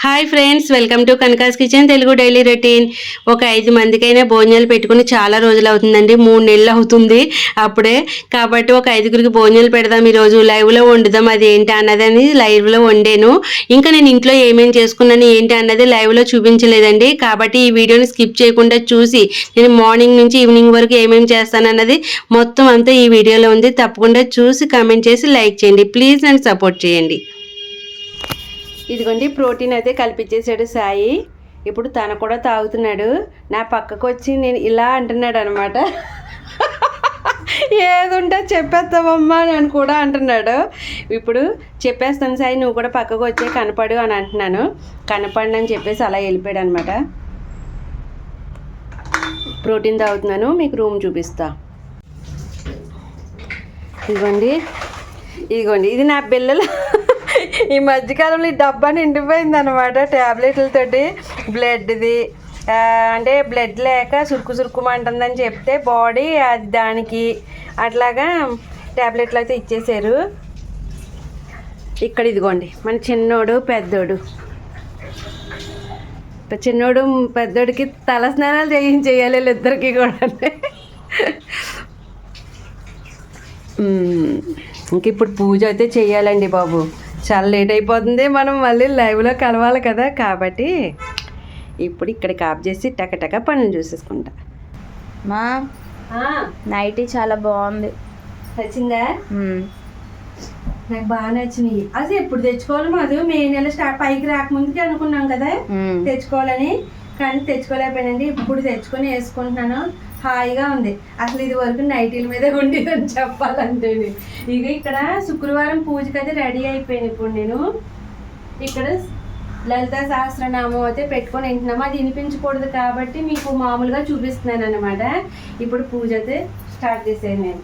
Hi friends, welcome to Kanaka's kitchen Telugu daily routine. ఒక 5 మందికైనా భోజనాలు పెట్టుకుని చాలా రోజులు అవుతుందండి, 3 నెలలు అవుతుంది అప్పుడే. కాబట్టి ఒక 5గురికి భోజనాలు పెడదాం, ఈరోజు లైవ్లో వండుదాం. అది ఏంటి అన్నదని లైవ్లో వండాను. ఇంకా నేను ఇంట్లో ఏమేమి చేసుకున్నాను ఏంటి అన్నది లైవ్లో చూపించలేదండి. కాబట్టి ఈ వీడియోని స్కిప్ చేయకుండా చూసి నేను మార్నింగ్ నుంచి ఈవినింగ్ వరకు ఏమేమి చేస్తానన్నది మొత్తం అంతా ఈ వీడియోలో ఉంది. తప్పకుండా చూసి కామెంట్ చేసి లైక్ చేయండి. ప్లీజ్ నన్ను సపోర్ట్ చేయండి. ఇదిగోండి, ప్రోటీన్ అయితే కల్పించేశాడు సాయి. ఇప్పుడు తను కూడా తాగుతున్నాడు. నా పక్కకు వచ్చి నేను ఇలా అంటున్నాడు అనమాట. ఏదుంటే చెప్పేస్తావమ్మా అని కూడా అంటున్నాడు. ఇప్పుడు చెప్పేస్తాను సాయి, నువ్వు కూడా పక్కకు వచ్చే కనపడు అని అంటున్నాను. కనపడి అని చెప్పేసి అలా వెళ్ళిపోయాడు అనమాట. ప్రోటీన్ తాగుతున్నాను, మీకు రూమ్ చూపిస్తా. ఇదిగోండి ఇదిగోండి ఇది నా పిల్లలు. ఈ మధ్యకాలంలో ఈ డబ్బా నిండిపోయింది అనమాట ట్యాబ్లెట్లతోటి. బ్లడ్ది అంటే బ్లడ్ లేక సురుకుమంటుందని చెప్తే బాడీ అది దానికి అట్లాగా ట్యాబ్లెట్లు అయితే ఇచ్చేసారు. ఇక్కడ ఇదిగోండి మన చిన్నోడు పెద్దోడు. చిన్నోడు పెద్దోడికి తల స్నానాలు చేయాలి ఇద్దరికి కూడా. ఇంక ఇప్పుడు పూజ అయితే చేయాలండి బాబు. చాలా లేట్ అయిపోతుంది, మనం మళ్ళీ లైవ్లో కలవాలి కదా. కాబట్టి ఇప్పుడు ఇక్కడికి ఆఫ్ చేసి టకటక పనులు చూసేసుకుంటా. మా నైటీ చాలా బాగుంది. నచ్చిందా? నాకు బాగా నచ్చినాయి. అది ఎప్పుడు తెచ్చుకోవాలి మాది, మే నెల స్టార్ట్ పైకి రాకముందుకి అనుకున్నాం కదా తెచ్చుకోవాలని, కానీ తెచ్చుకోలేకపోయానండి. ఇప్పుడు తెచ్చుకొని వేసుకుంటున్నాను. హాయిగా ఉంది. అసలు ఇది వరకు నైటీల మీద ఉండేదని చెప్పాలంటే. ఇక ఇక్కడ శుక్రవారం పూజకి అయితే రెడీ అయిపోయాను. ఇప్పుడు నేను ఇక్కడ లలితా సహస్రనామం అయితే పెట్టుకొని వింటున్నాము. అది వినిపించకూడదు కాబట్టి మీకు మామూలుగా చూపిస్తున్నాను అనమాట. ఇప్పుడు పూజ అయితే స్టార్ట్ చేసాను నేను.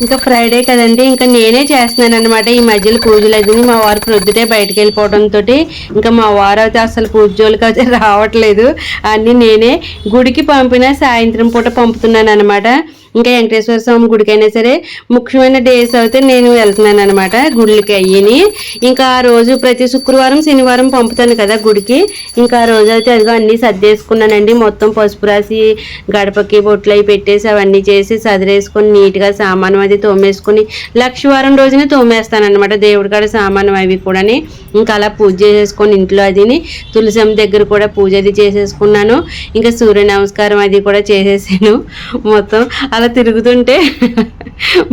ఇంకా ఫ్రైడే కదండి, ఇంకా నేనే చేస్తున్నాను అనమాట ఈ మధ్యలో పూజలు అది. మా వారు ప్రొద్దుటే బయటకు వెళ్ళిపోవడంతో ఇంకా మా వారు అయితే అసలు పూజ జోలికి అయితే రావట్లేదు. అన్నీ నేనే గుడికి పంపిన సాయంత్రం పూట పంపుతున్నాను అనమాట. ఇంకా వెంకటేశ్వర స్వామి గుడికైనా సరే ముఖ్యమైన డేస్ అయితే నేను వెళ్తున్నాను అనమాట గుడికి అయ్యని. ఇంకా ఆ రోజు ప్రతి శుక్రవారం శనివారం పంపుతాను కదా గుడికి. ఇంకా ఆ రోజు అయితే అదిగో అన్నీ సర్దేసుకున్నానండి. మొత్తం పసుపు రాసి గడపకి బొట్లు అవి పెట్టేసి అవన్నీ చేసి సదిరేసుకొని నీట్గా సామానం అది తోమేసుకొని లక్షవారం రోజునే తోమేస్తాను అనమాట దేవుడి కాడ సామానం అవి కూడా. ఇంకా అలా పూజ చేసేసుకొని ఇంట్లో అదిని తులసమ్మ దగ్గర కూడా పూజ అది చేసేసుకున్నాను. ఇంకా సూర్య నమస్కారం అది కూడా చేసేసాను. మొత్తం అలా తిరుగుతుంటే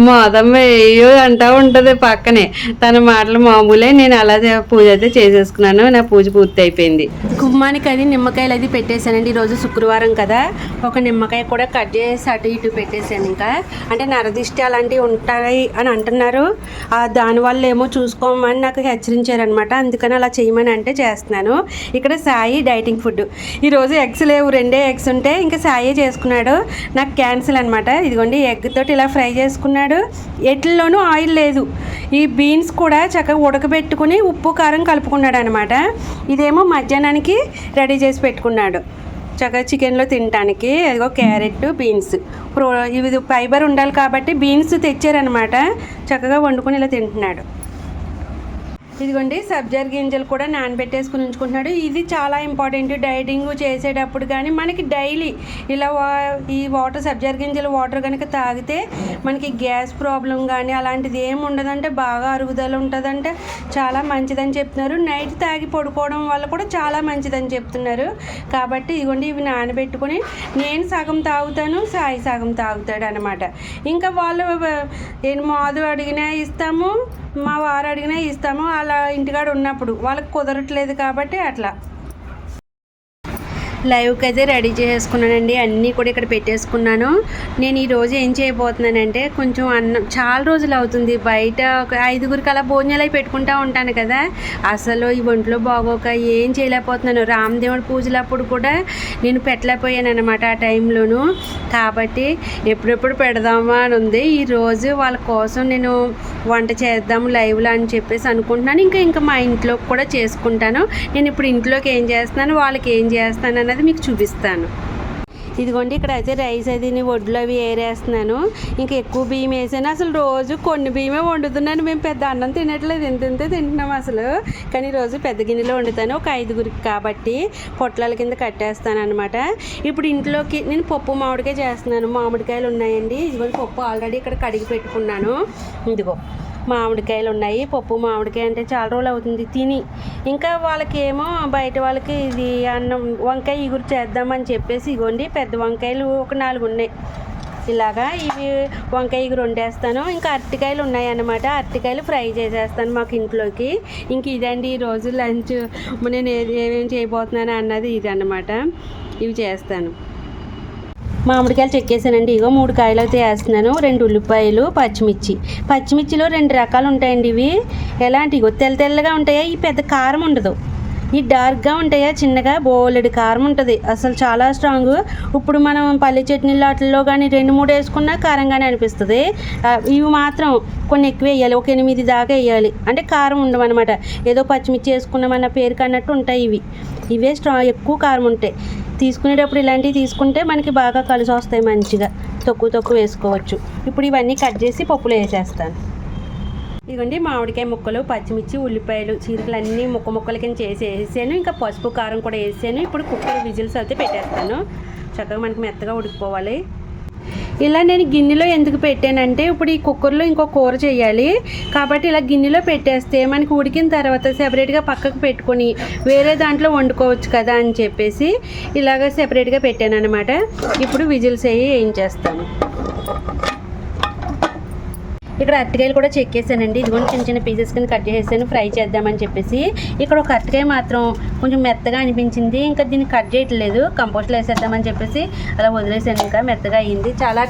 మాదమ్మ ఏయో అంటూ ఉంటుంది పక్కనే. తన మాటలు మామూలే. నేను అలా పూజ అయితే చేసేసుకున్నాను. నా పూజ పూర్తి అయిపోయింది. గుమ్మానికి అది నిమ్మకాయలు అది పెట్టేశానండి. ఈరోజు శుక్రవారం కదా, ఒక నిమ్మకాయ కూడా కట్ చేసి అటు ఇటు పెట్టేశాను. ఇంకా అంటే నరదిష్టి అలాంటివి ఉంటాయి అని అంటున్నారు. దానివల్ల ఏమో చూసుకోమని నాకు హెచ్చరించారనమాట. అందుకని అలా చేయమని అంటే చేస్తున్నాను. ఇక్కడ సాయి డైటింగ్ ఫుడ్. ఈరోజు ఎగ్స్ లేవు, 2 ఎగ్స్ ఉంటే ఇంకా సాయి చేసుకున్నాడు. నాకు క్యాన్సిల్ అనమాట. ఇదిగోండి ఎగ్ తోటి ఇలా ఫ్రై చేసుకున్నాడు. ఎట్లలోనూ ఆయిల్ లేదు. ఈ బీన్స్ కూడా చక్కగా ఉడకబెట్టుకుని ఉప్పు కారం కలుపుకున్నాడు అనమాట. ఇదేమో మధ్యాహ్నానికి రెడీ చేసి పెట్టుకున్నాడు చక్కగా చికెన్లో తినడానికి. అదిగో క్యారెట్ బీన్స్ ఇవి ఫైబర్ ఉండాలి కాబట్టి బీన్స్ తెచ్చారనమాట. చక్కగా వండుకొని ఇలా తింటున్నాడు. ఇదిగోండి సబ్జా గింజలు కూడా నానబెట్టేసుకుని ఉంచుకుంటున్నాడు. ఇది చాలా ఇంపార్టెంట్ డైటింగ్ చేసేటప్పుడు. కానీ మనకి డైలీ ఇలా ఈ సబ్జా గింజల వాటర్ కనుక తాగితే మనకి గ్యాస్ ప్రాబ్లం కానీ అలాంటిది ఏమి ఉండదంటే, బాగా అరుగుదల ఉంటుందంటే చాలా మంచిదని చెప్తున్నారు. నైట్ తాగి పడుకోవడం వల్ల కూడా చాలా మంచిదని చెప్తున్నారు. కాబట్టి ఇదిగోండి ఇవి నానబెట్టుకొని నేను సగం తాగుతాను, సాయి సగం తాగుతాడు అనమాట. ఇంకా వాళ్ళు మాధు అడిగినా ఇస్తాము, మా వారు అడిగినా ఇస్తాము. అలా ఇంటికాడ ఉన్నప్పుడు వాళ్ళకి కుదరట్లేదు కాబట్టి అట్లా. లైవ్కి అయితే రెడీ చేసుకున్నానండి. అన్నీ కూడా ఇక్కడ పెట్టేసుకున్నాను. నేను ఈరోజు ఏం చేయబోతున్నానంటే, కొంచెం అన్నం చాలా రోజులు అవుతుంది బయట ఒక 5గురికి అలా భోజనాలు అవి పెట్టుకుంటూ ఉంటాను కదా. అసలు ఈ ఒంట్లో బాగోక ఏం చేయలేకపోతున్నాను. రామదేవుడి పూజలప్పుడు కూడా నేను పెట్టలేకపోయాను అనమాట ఆ టైంలోనూ. కాబట్టి ఎప్పుడెప్పుడు పెడదామా అని ఉంది. ఈరోజు వాళ్ళ కోసం నేను వంట చేద్దాము లైవ్లో అని చెప్పేసి అనుకుంటున్నాను. ఇంకా మా ఇంట్లోకి కూడా చేసుకుంటాను. నేను ఇప్పుడు ఇంట్లోకి ఏం చేస్తున్నాను, వాళ్ళకి ఏం చేస్తాను అన్నది మీకు చూపిస్తాను. ఇదిగోండి ఇక్కడ అయితే రైస్ అది ఒడ్లు అవి ఏరేస్తున్నాను. ఇంకా ఎక్కువ బియ్యం వేసాను. అసలు రోజు కొన్ని బియ్యమే వండుతున్నాను. మేము పెద్ద అన్నం తినట్లేదు, ఇంతే తింటున్నాం అసలు. కానీ రోజు పెద్ద గిన్నెలో వండుతాను, ఒక 5గురికి కాబట్టి పొట్లాల కింద కట్టేస్తాను అనమాట. ఇప్పుడు ఇంట్లోకి నేను పప్పు మామిడికాయ చేస్తున్నాను. మామిడికాయలు ఉన్నాయండి. ఇదిగోండి పప్పు ఆల్రెడీ ఇక్కడ కడిగి పెట్టుకున్నాను. ఇదిగో మామిడికాయలు ఉన్నాయి. పప్పు మామిడికాయ అంటే చాలా రోజులు అవుతుంది తిని. ఇంకా వాళ్ళకేమో బయట వాళ్ళకి ఇది అన్నం వంకాయ ఇగురు చేద్దామని చెప్పేసి ఇగోండి పెద్ద వంకాయలు ఒక 4 ఉన్నాయి. ఇలాగా ఇవి వంకాయ ఇగురు వండేస్తాను. ఇంకా అరటికాయలు ఉన్నాయన్నమాట. అరటికాయలు ఫ్రై చేసేస్తాను మాకు ఇంట్లోకి. ఇంక ఇదండి ఈరోజు లంచ్. నేను ఏమేమి చేయబోతున్నాను అన్నది ఇది అన్నమాట. ఇవి చేస్తాను. మామిడికాయలు చెక్కేసానండి. ఇగో 3 కాయలు అయితే వేస్తున్నాను. 2 ఉల్లిపాయలు, పచ్చిమిర్చిలో 2 రకాలు ఉంటాయండి. ఇవి ఎలాంటి ఇగో తెల్లగా ఉంటాయా, ఈ పెద్ద కారం ఉండదు. ఈ డార్క్గా ఉంటాయా, చిన్నగా బోలెడు కారం ఉంటుంది. అసలు చాలా స్ట్రాంగ్. ఇప్పుడు మనం పల్లి చట్నీలు వాటిల్లో కానీ 2-3 వేసుకున్నా కారంగానే అనిపిస్తుంది. ఇవి మాత్రం కొన్ని ఎక్కువ వేయాలి, ఒక 8 దాకా వేయాలి. అంటే కారం ఉండవన్నమాట. ఏదో పచ్చిమిర్చి వేసుకున్నామన్న పేరుకి అన్నట్టు ఉంటాయి. ఇవే ఎక్కువ కారం ఉంటాయి. తీసుకునేటప్పుడు ఇలాంటివి తీసుకుంటే మనకి బాగా కలిసి వస్తాయి. మంచిగా తక్కువ వేసుకోవచ్చు. ఇప్పుడు ఇవన్నీ కట్ చేసి పప్పులో వేసేస్తాను. ఇదిగోండి మామిడికాయ ముక్కలు, పచ్చిమిర్చి, ఉల్లిపాయలు, చీరకలు అన్నీ ముక్కల కింద చేసి వేసాను. ఇంకా పసుపు కారం కూడా వేసాను. ఇప్పుడు కుక్కర్ విజిల్స్ అయితే పెట్టేస్తాను. చక్కగా మనకి మెత్తగా ఉడికిపోవాలి. ఇలా నేను గిన్నెలో ఎందుకు పెట్టానంటే ఇప్పుడు ఈ కుక్కర్లో ఇంకో కూర చేయాలి కాబట్టి ఇలా గిన్నెలో పెట్టేస్తే మనకి ఉడికిన తర్వాత సెపరేట్గా పక్కకు పెట్టుకొని వేరే దాంట్లో వండుకోవచ్చు కదా అని చెప్పేసి ఇలాగ సెపరేట్గా పెట్టాను అనమాట. ఇప్పుడు విజిల్స్ వేయించేస్తాను. ఇక్కడ అరటికాయలు కూడా చెక్కేసానండి. ఇదిగోండి చిన్న పీసెస్ కింద కట్ చేసేసాను ఫ్రై చేద్దామని చెప్పేసి. ఇక్కడ ఒక అరటికాయ మాత్రం కొంచెం మెత్తగా అనిపించింది. ఇంకా దీన్ని కట్ చేయట్లేదు, కంపోస్ట్లో వేసేద్దామని చెప్పేసి అలా వదిలేసాను. ఇంకా మెత్తగా అయ్యింది. చాలా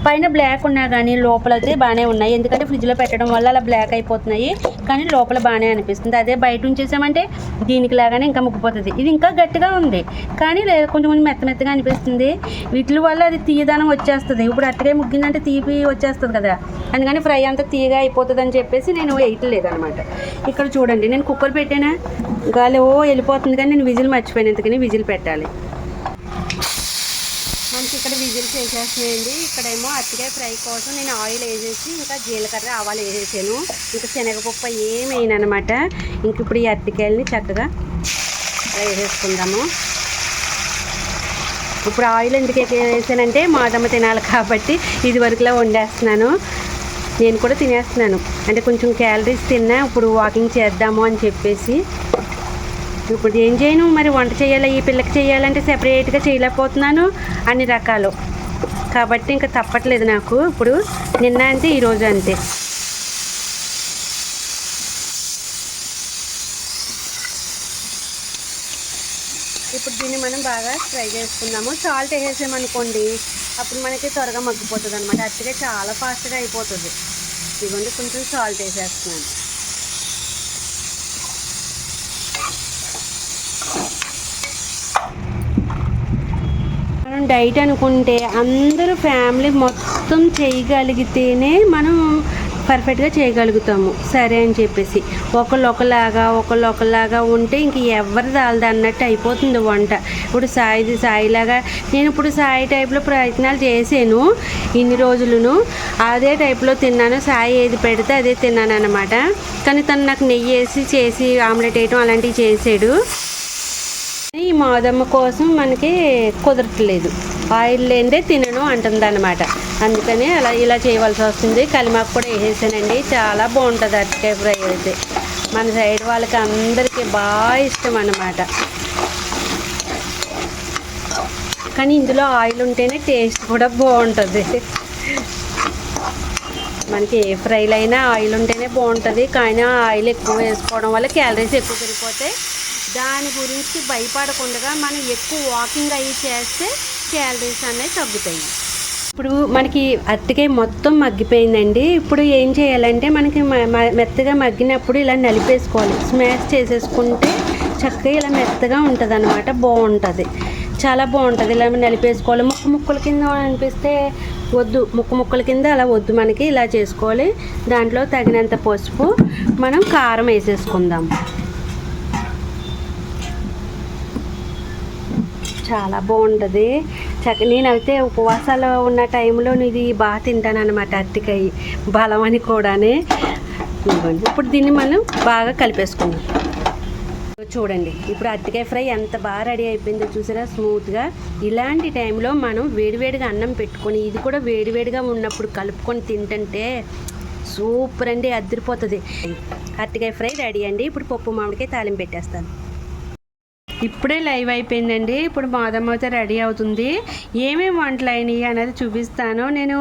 పైన బ్లాక్ ఉన్నా కానీ లోపల అయితే బాగానే ఉన్నాయి. ఎందుకంటే ఫ్రిడ్జ్లో పెట్టడం వల్ల అలా బ్లాక్ అయిపోతున్నాయి, కానీ లోపల బాగానే అనిపిస్తుంది. అదే బయట ఉంచేసామంటే దీనికి లాగానే ఇంకా ముగ్గిపోతుంది. ఇది ఇంకా గట్టిగా ఉంది కానీ కొంచెం మెత్తగా అనిపిస్తుంది. వీటి వల్ల అది తీయదనం వచ్చేస్తుంది. ఇప్పుడు అరటికాయ ముగ్గిందంటే తీపి వచ్చేస్తుంది కదా, అందుకని ఫ్రై అంతా తీయగా అయిపోతుంది అని చెప్పేసి నేను వేయట్లేదు అనమాట. ఇక్కడ చూడండి నేను కుక్కర్ పెట్టానా, గాలి వెళ్ళిపోతుంది కానీ నేను విజిల్ మర్చిపోయాను. ఎందుకని విజిల్ పెట్టాలి. మనకి ఇక్కడ విజిల్స్ వేసేస్తున్నాయండి. ఇక్కడేమో అరటికాయ ఫ్రై కోసం నేను ఆయిల్ వేసేసి ఇంకా జీలకర్ర ఆవాలు వేసేసాను. ఇంకా శనగపప్పు ఏమి వేయనమాట. ఇంక ఇప్పుడు ఈ అరటికాయలని చక్కగా వేసేసుకుందాము. ఇప్పుడు ఆయిల్ ఎందుకు వేసానంటే మాదమ్మ తినాలి కాబట్టి ఇది వరకులా వండేస్తున్నాను. నేను కూడా తినేస్తున్నాను, అంటే కొంచెం క్యాలరీస్ తిన్నా. ఇప్పుడు వాకింగ్ చేద్దాము అని చెప్పేసి ఇప్పుడు ఏం చేయను మరి, వంట చేయాలి ఈ పిల్లకి చేయాలంటే సెపరేట్గా చేయలేకపోతున్నాను అన్ని రకాలు కాబట్టి ఇంకా తప్పట్లేదు నాకు. ఇప్పుడు నిన్న అంతే ఈరోజు అంతే. ఇప్పుడు దీన్ని మనం బాగా ఫ్రై చేసుకుందాము. సాల్ట్ వేసేసామనుకోండి అప్పుడు మనకి త్వరగా మగ్గిపోతుంది అనమాట. అట్టిగా చాలా ఫాస్ట్గా అయిపోతుంది. ఇదిగోండి కొంచెం సాల్ట్ వేసేస్తున్నాను. మనం డైట్ అనుకుంటే అందరూ ఫ్యామిలీ మొత్తం చేయగలిగితేనే మనం పర్ఫెక్ట్గా చేయగలుగుతాము. సరే అని చెప్పేసి ఒకళ్ళొకలాగా ఉంటే ఇంక ఎవరిది వాళ్ళది అన్నట్టు అయిపోతుంది వంట. ఇప్పుడు సాయిలాగా నేను ఇప్పుడు సాయి టైప్లో ప్రయత్నాలు చేశాను ఇన్ని రోజులను. అదే టైప్లో తిన్నాను. సాయి ఏది పెడితే అదే తిన్నాను అనమాట. కానీ తను నాకు నెయ్యి వేసి చేసి ఆమ్లెట్ వేయటం అలాంటివి చేసాడు. ఈ మాదమ్మ కోసం మనకి కుదరట్లేదు, ఆయిల్ లేనిదే తినను అంటుంది అనమాట. అందుకని ఇలా చేయవలసి వస్తుంది. కలిమాకు కూడా వేసేసానండి. చాలా బాగుంటుంది అరటికాయ ఫ్రై అయితే. మన సైడ్ వాళ్ళకి అందరికీ బాగా ఇష్టం అన్నమాట. కానీ ఇందులో ఆయిల్ ఉంటేనే టేస్ట్ కూడా బాగుంటుంది. మనకి ఏ ఫ్రైలు అయినా ఆయిల్ ఉంటేనే బాగుంటుంది. కానీ ఆయిల్ ఎక్కువ వేసుకోవడం వల్ల క్యాలరీస్ ఎక్కువ పెరిగిపోతాయి. దాని గురించి భయపడకుండా మనం ఎక్కువ వాకింగ్ అయ్యి చేస్తే క్యాలరీస్ అనేవి తగ్గుతాయి. ఇప్పుడు మనకి అరటికాయ మొత్తం మగ్గిపోయిందండి. ఇప్పుడు ఏం చేయాలంటే మనకి మెత్తగా మగ్గినప్పుడు ఇలా నలిపేసుకోవాలి. స్మాష్ చేసేసుకుంటే చక్కగా ఇలా మెత్తగా ఉంటుంది అనమాట. బాగుంటుంది, చాలా బాగుంటుంది. ఇలా నలిపేసుకోవాలి. ముక్కల కింద అనిపిస్తే వద్దు, ముక్కల కింద అలా వద్దు. మనకి ఇలా చేసుకోవాలి. దాంట్లో తగినంత పసుపు, మనం కారం వేసేసుకుందాం. చాలా బాగుంటుంది. నేనైతే ఉపవాసాలు ఉన్న టైంలో ఇది బాగా తింటాను అనమాట, అరటికాయ బలం అని కూడానే. ఇప్పుడు దీన్ని మనం బాగా కలిపేసుకుందాం. చూడండి ఇప్పుడు అరటికాయ ఫ్రై ఎంత బాగా రెడీ అయిపోయిందో చూసారా, స్మూత్గా. ఇలాంటి టైంలో మనం వేడివేడిగా అన్నం పెట్టుకొని ఇది కూడా వేడివేడిగా ఉన్నప్పుడు కలుపుకొని తింటుంటే సూపర్ అండి, అదిరిపోతుంది. అరటికాయ ఫ్రై రెడీ అండి. ఇప్పుడు పప్పు మామిడికాయ తాలింపు పెట్టేస్తాను. ఇప్పుడే లైవ్ అయిపోయిందండి. ఇప్పుడు మాదమ్మ అయితే రెడీ అవుతుంది. ఏమేమి వంటలు అయినాయి అనేది చూపిస్తాను. నేను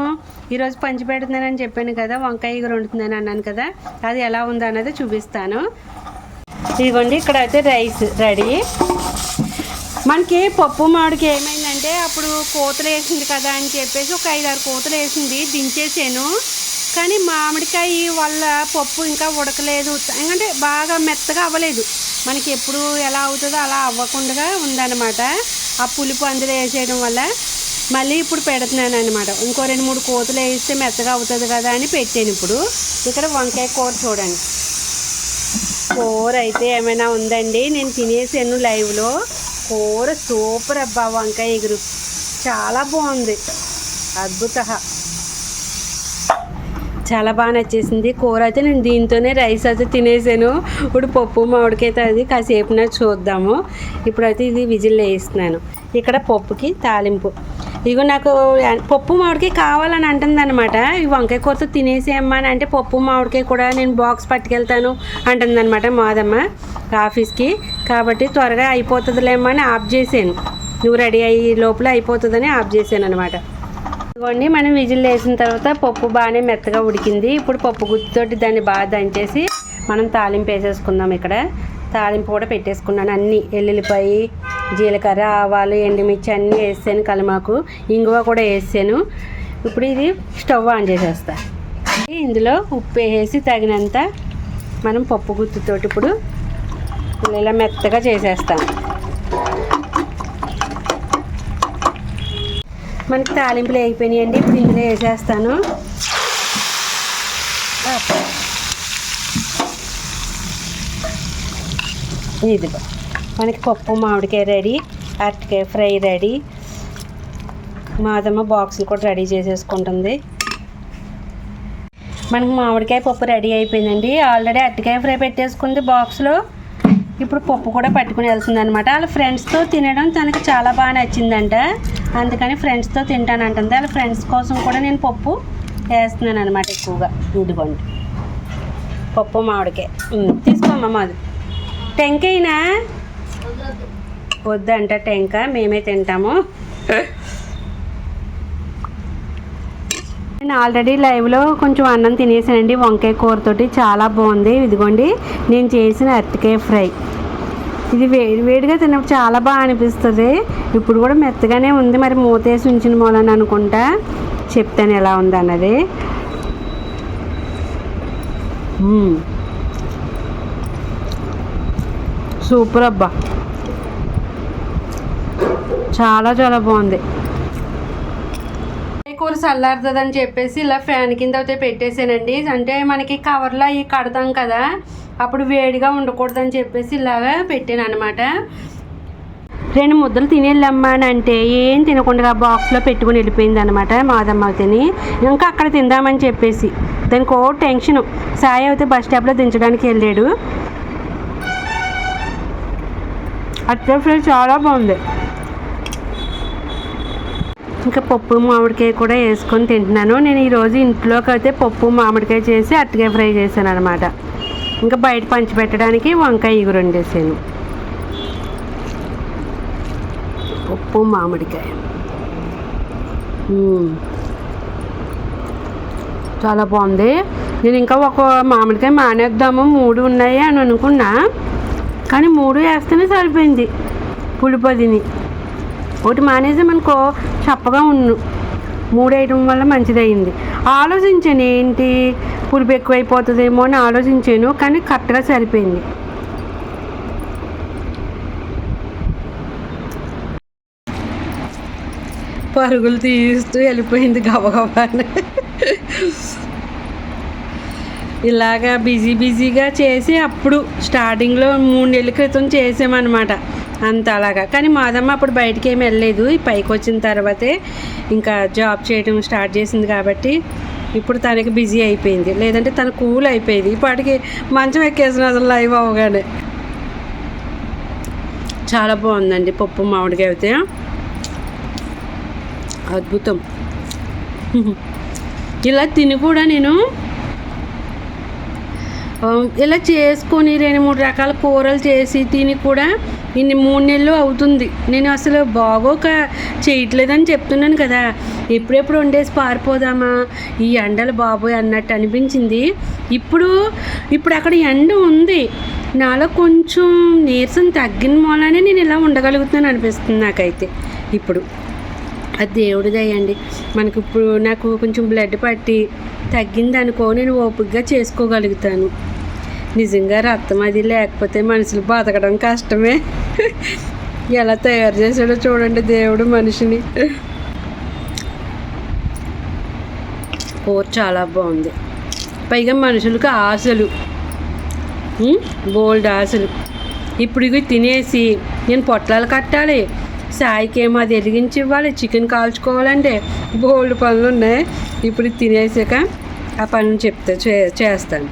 ఈరోజు పంచి పెడుతున్నానని చెప్పాను కదా, వంకాయ వండుతున్నాను అన్నాను కదా, అది ఎలా ఉందో అనేది చూపిస్తాను. ఇదిగోండి ఇక్కడ అయితే రైస్ రెడీ. మనకి పప్పు మామిడికి ఏమైందంటే అప్పుడు కోతలు వేసింది కదా అని చెప్పేసి ఒక 5-6 కోతలు వేసింది, దించేసాను. కానీ మామిడికాయ వల్ల పప్పు ఇంకా ఉడకలేదు, ఎందుకంటే బాగా మెత్తగా అవ్వలేదు. మనకి ఎప్పుడు ఎలా అవుతుందో అలా అవ్వకుండా ఉందన్నమాట. ఆ పులుపు అందులో వేసేయడం వల్ల మళ్ళీ ఇప్పుడు పెడుతున్నాను అనమాట. ఇంకో 2-3 కోతలు వేస్తే మెత్తగా అవుతుంది కదా అని పెట్టాను. ఇప్పుడు ఇక్కడ వంకాయ కూర చూడండి. కూర అయితే ఏమైనా ఉందండి, నేను తినేసాను లైవ్లో. కూర సూపర్ అబ్బా, వంకాయ ఎగురు చాలా బాగుంది, అద్భుత, చాలా బాగా నచ్చేసింది కూర అయితే. నేను దీంతోనే రైస్ అయితే తినేసాను. ఇప్పుడు పప్పు మామిడికైతే అది కాసేపున చూద్దాము. ఇప్పుడైతే ఇది విజిల్ వేస్తున్నాను. ఇక్కడ పప్పుకి తాలింపు. ఇగో నాకు పప్పు మామిడికాయ కావాలని అంటుంది అనమాట. ఈ వంకాయ కూరతో తినేసేయమ్మా అని అంటే పప్పు మామిడికాయ కూడా నేను బాక్స్ పట్టుకెళ్తాను అంటుంది అనమాట మాదమ్మ ఆఫీస్కి. కాబట్టి త్వరగా అయిపోతుందిలేమ్మా అని ఆఫ్ చేసాను. నువ్వు రెడీ అయ్యి లోపల అయిపోతుందని ఆఫ్ చేశాను అనమాట. ఇదిగోండి మనం విజిల్ వేసిన తర్వాత పప్పు బాగానే మెత్తగా ఉడికింది. ఇప్పుడు పప్పు గుత్తితోటి దాన్ని బాగా దంచేసి మనం తాలింపు వేసేసుకుందాం. ఇక్కడ తాలింపు కూడా పెట్టేసుకున్నాను. అన్నీ ఎల్లుల్లిపాయ, జీలకర్ర, ఆవాలు, ఎండుమిర్చి అన్నీ వేసాను, కలిమాకు, ఇంగువ కూడా వేసాను. ఇప్పుడు ఇది స్టవ్ ఆన్ చేసేస్తా. ఇందులో ఉప్పు వేసి తగినంత మనం పప్పు గుత్తితోటి ఇప్పుడు ఇలా మెత్తగా చేసేస్తాం. మనకి తాలింపులు అయిపోయినాయండి. ఇప్పుడు ఇందులో వేసేస్తాను. ఇదిగో మనకి పప్పు మామిడికాయ రెడీ, అరటికాయ ఫ్రై రెడీ. మాదమ్మ బాక్సులు కూడా రెడీ చేసేసుకుంటుంది. మనకి మామిడికాయ పప్పు రెడీ అయిపోయిందండి. ఆల్రెడీ అరటికాయ ఫ్రై పెట్టేసుకుంది బాక్స్లో. ఇప్పుడు పప్పు కూడా పట్టుకుని వెళ్తుంది అనమాట. వాళ్ళ ఫ్రెండ్స్తో తినడం తనకి చాలా బాగా నచ్చిందంట, అందుకని ఫ్రెండ్స్తో తింటానంటుంది. వాళ్ళ ఫ్రెండ్స్ కోసం కూడా నేను పప్పు వేస్తున్నాను అనమాట ఎక్కువగా. ఇదిగోండి పప్పు మామిడికాయ తీసుకోమ్మా. అది టెంకాయనా? వద్దంట టెంకాయ, మేమే తింటాము. నేను ఆల్రెడీ లైవ్లో కొంచెం అన్నం తినేసానండి వంకాయ కూరతోటి, చాలా బాగుంది. ఇదిగోండి నేను చేసిన అరటికాయ ఫ్రై. ఇది వేడిగా తిన్నప్పుడు చాలా బాగా అనిపిస్తుంది. ఇప్పుడు కూడా మెత్తగానే ఉంది, మరి మూతేసి ఉంచిన మూలని అనుకుంటా. చెప్తాను ఎలా ఉంది అన్నది. సూపర్ అబ్బా, చాలా చాలా బాగుంది. కూర చల్లారుతుందని చెప్పేసి ఇలా ఫ్యాన్ కింద అయితే పెట్టేసానండి. అంటే మనకి కవర్లో అవి కడతాం కదా, అప్పుడు వేడిగా ఉండకూడదని చెప్పేసి ఇలాగా పెట్టాను అనమాట. 2 ముద్దలు తినేళ్ళమ్మా అని అంటే ఏం తినకుండా బాక్స్లో పెట్టుకుని వెళ్ళిపోయింది అనమాట మాదమ్మ. తిని ఇంకా అక్కడ తిందామని చెప్పేసి దానికి ఓ టెన్షను. సాయి అయితే బస్ స్టాప్లో దించడానికి వెళ్ళాడు. అట్లా ఫ్రై చాలా బాగుంది. ఇంకా పప్పు మామిడికాయ కూడా వేసుకొని తింటున్నాను. నేను ఈరోజు ఇంట్లోకి అయితే పప్పు మామిడికాయ చేసి అరటికాయ ఫ్రై చేశాను అనమాట. ఇంకా బయట పంచి పెట్టడానికి వంకాయ ఇగురు వండేసాను. పప్పు మామిడికాయ చాలా బాగుంది. నేను ఇంకా ఒక మామిడికాయ మానేద్దాము, 3 ఉన్నాయి అని అనుకున్నా, కానీ 3 వేస్తేనే సరిపోయింది పులిపదిని. ఒకటి మానేసామనుకో చప్పగా 3 వేయడం వల్ల మంచిదయింది. ఆలోచించాను ఏంటి పులుపు ఎక్కువైపోతుందేమో అని ఆలోచించాను, కానీ కరెక్ట్గా సరిపోయింది. పరుగులు తీస్తూ వెళ్ళిపోయింది గబగబాని. ఇలాగా బిజీగా చేసి అప్పుడు స్టార్టింగ్లో 3 నెలల క్రితం చేసామన్నమాట. అంత అలాగా. కానీ మాదమ్మ అప్పుడు బయటికి ఏమి వెళ్ళలేదు. ఈ పైకి వచ్చిన తర్వాతే ఇంకా జాబ్ చేయడం స్టార్ట్ చేసింది కాబట్టి ఇప్పుడు తనకి బిజీ అయిపోయింది. లేదంటే తను కూల్ అయిపోయింది. ఇప్పటికి మంచం ఎక్కేసిన అసలు లైవ్ అవగానే. చాలా బాగుందండి పప్పు మామిడికాయ అయితే, అద్భుతం. ఇలా తిని కూడా నేను ఇలా చేసుకొని 2-3 రకాల కూరలు చేసి తిని కూడా ఇన్ని 3 నెలలు అవుతుంది. నేను అసలు బాగోక చేయట్లేదని చెప్తున్నాను కదా. ఎప్పుడెప్పుడు వండేసి పారిపోదామా ఈ ఎండలు బాబోయ్ అన్నట్టు అనిపించింది. ఇప్పుడు అక్కడ ఎండ ఉంది, నాలో కొంచెం నీరసం తగ్గిన మూలానే నేను ఇలా ఉండగలుగుతున్నాను అనిపిస్తుంది నాకైతే ఇప్పుడు. అది దేవుడి దయండి. మనకి ఇప్పుడు నాకు కొంచెం బ్లడ్ పట్టి తగ్గిందనుకో నేను ఓపికగా చేసుకోగలుగుతాను. నిజంగా రక్తం అది లేకపోతే మనుషులు బతకడం కష్టమే. ఎలా తయారు చేశాడో చూడండి దేవుడు మనిషిని. కూర చాలా బాగుంది. పైగా మనుషులకు ఆశలు, బోల్డ్ ఆశలు. ఇప్పుడు ఇవి తినేసి నేను పొట్లాలు కట్టాలి, సాయికి ఏమో అది వెలిగించి ఇవ్వాలి, చికెన్ కాల్చుకోవాలంటే బోల్డ్ పనులు ఉన్నాయి. ఇప్పుడు తినేసాక ఆ పనులు చేస్తాను.